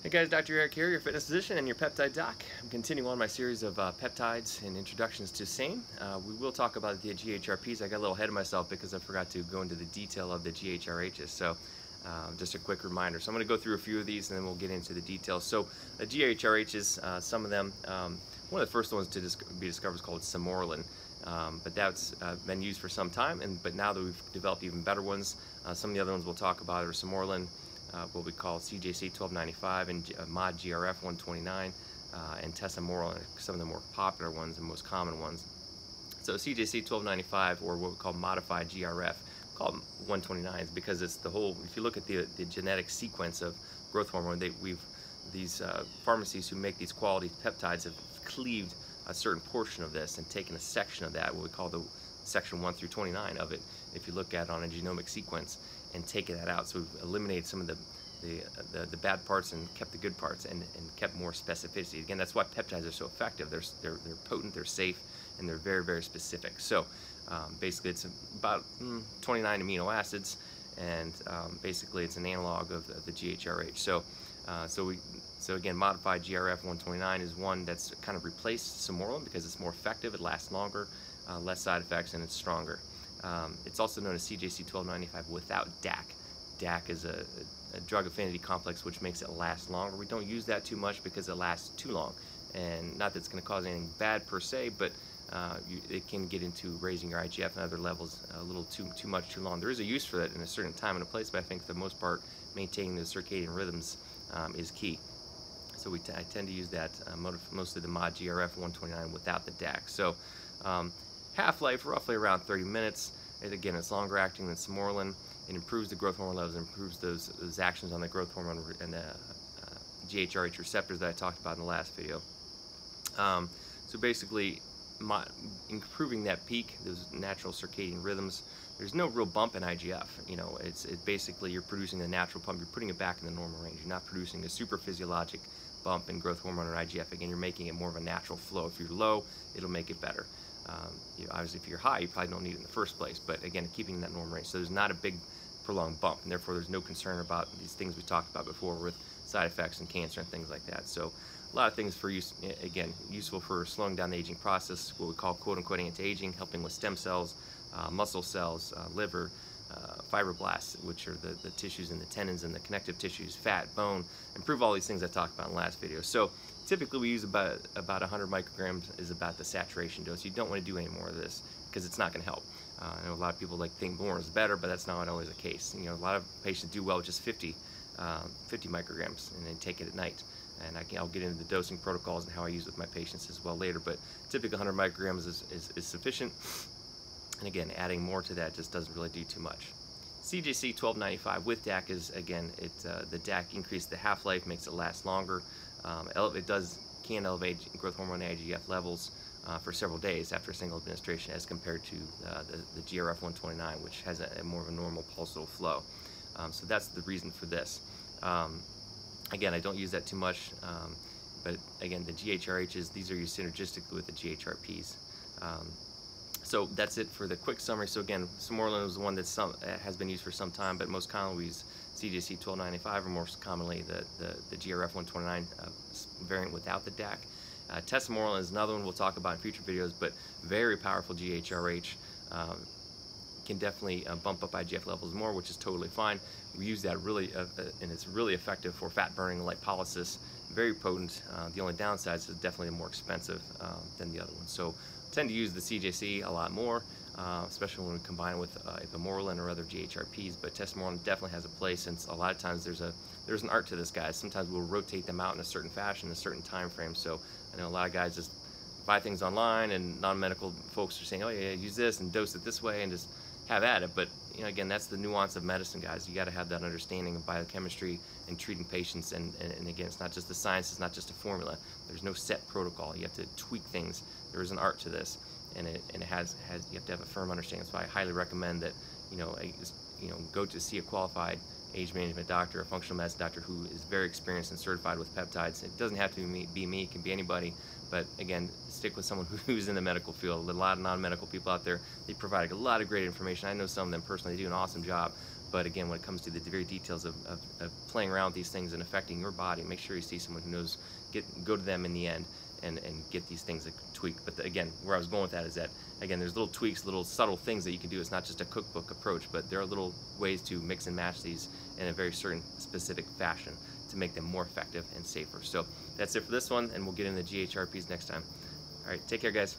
Hey guys, Dr. Eric here, your fitness physician and your peptide doc. I'm continuing on my series of peptides and introductions to same. We will talk about the GHRPs. I got a little ahead of myself because I forgot to go into the detail of the GHRHs. So just a quick reminder. So I'm going to go through a few of these and then we'll get into the details. So the GHRHs, some of them, one of the first ones to be discovered is called Hormone. But that's been used for some time, but now that we've developed even better ones, some of the other ones we'll talk about are Hormone, what we call CJC 1295 and Mod GRF 129, and Tesamorelin, some of the more popular ones and most common ones. So CJC 1295, or what we call modified GRF, called 129, is because it's the whole. If you look at the genetic sequence of growth hormone, these pharmacies who make these quality peptides have cleaved a certain portion of this and taken a section of that, what we call the section 1 through 29 of it, if you look at it on a genomic sequence, and taken that out. So we've eliminated some of the bad parts and kept the good parts, and kept more specificity. Again, that's why peptides are so effective. They're potent, they're safe, and they're very, very specific. So basically it's about 29 amino acids, and basically it's an analog of the GHRH. So again, modified GRF 129 is one that's kind of replaced Hormone because it's more effective, it lasts longer, less side effects, and it's stronger. It's also known as CJC 1295 without DAC. DAC is a drug affinity complex which makes it last longer. We don't use that too much because it lasts too long, and not that it's going to cause anything bad per se, but it can get into raising your IGF and other levels a little too much too long. There is a use for that in a certain time and a place, but I think for the most part maintaining the circadian rhythms is key. So I tend to use that mostly the Mod GRF 129 without the DAC. So half-life roughly around 30 minutes. Again, it's longer acting than Hormone. It improves the growth hormone levels, improves those actions on the growth hormone and the GHRH receptors that I talked about in the last video. So basically, improving that peak, those natural circadian rhythms. There's no real bump in IGF. You know, it's basically you're producing the natural pump. You're putting it back in the normal range. You're not producing a super physiologic bump in growth hormone or IGF. Again, you're making it more of a natural flow. If you're low, it'll make it better. Obviously, if you're high, you probably don't need it in the first place. But again, keeping that normal range. So there's not a big prolonged bump, and therefore there's no concern about these things we talked about before with side effects and cancer and things like that. So a lot of things for use, again, useful for slowing down the aging process, what we call quote-unquote anti-aging, helping with stem cells, muscle cells, liver, fibroblasts, which are the tissues in the tendons and the connective tissues, fat, bone, improve all these things I talked about in the last video. So typically we use about 100 micrograms is about the saturation dose. You don't want to do any more of this because it's not going to help. I know a lot of people think more is better, but that's not always the case. You know, a lot of patients do well with just 50 micrograms, and then take it at night. And I'll get into the dosing protocols and how I use it with my patients as well later, but typically 100 micrograms is sufficient. And again, adding more to that just doesn't really do too much. CJC 1295 with DAC is, again, the DAC increases the half-life, makes it last longer. It can elevate growth hormone and IGF levels for several days after a single administration, as compared to the GRF 129, which has a more of a normal pulsatile flow. So that's the reason for this. Again, I don't use that too much, but again, the GHRHs, these are used synergistically with the GHRPs. So that's it for the quick summary. So again, Hormone is the one that has been used for some time, but most commonly we use CJC 1295, or more commonly the GRF 129 variant without the DAC. Tesamorelin is another one we'll talk about in future videos, but very powerful GHRH. Can definitely bump up IGF levels more, which is totally fine. We use that really, and it's really effective for fat burning and lipolysis. Very potent. The only downside is it's definitely more expensive than the other ones. So tend to use the CJC a lot more, especially when we combine it with Hormone or other GHRPs. But Tesamorelin definitely has a place, and a lot of times there's an art to this, guys. Sometimes we'll rotate them out in a certain fashion, a certain time frame. So I know a lot of guys just buy things online, and non-medical folks are saying, oh yeah, use this and dose it this way and just have at it. But you know, again, that's the nuance of medicine, guys. You got to have that understanding of biochemistry and treating patients. And again, it's not just the science, it's not just a formula. There's no set protocol. You have to tweak things. There is an art to this, and you have to have a firm understanding. That's why I highly recommend that go to see a qualified age management doctor, a functional medicine doctor who is very experienced and certified with peptides. It doesn't have to be me, it can be anybody, but again, stick with someone who's in the medical field. A lot of non-medical people out there, they provide a lot of great information. I know some of them personally, they do an awesome job, But again, when it comes to the very details of playing around with these things and affecting your body, make sure you see someone who knows, go to them in the end and get these things tweaked. But again, where I was going with that is that, again, there's little tweaks, little subtle things that you can do. It's not just a cookbook approach, but there are little ways to mix and match these in a very certain specific fashion to make them more effective and safer. So that's it for this one, and we'll get into GHRPs next time. All right, take care, guys.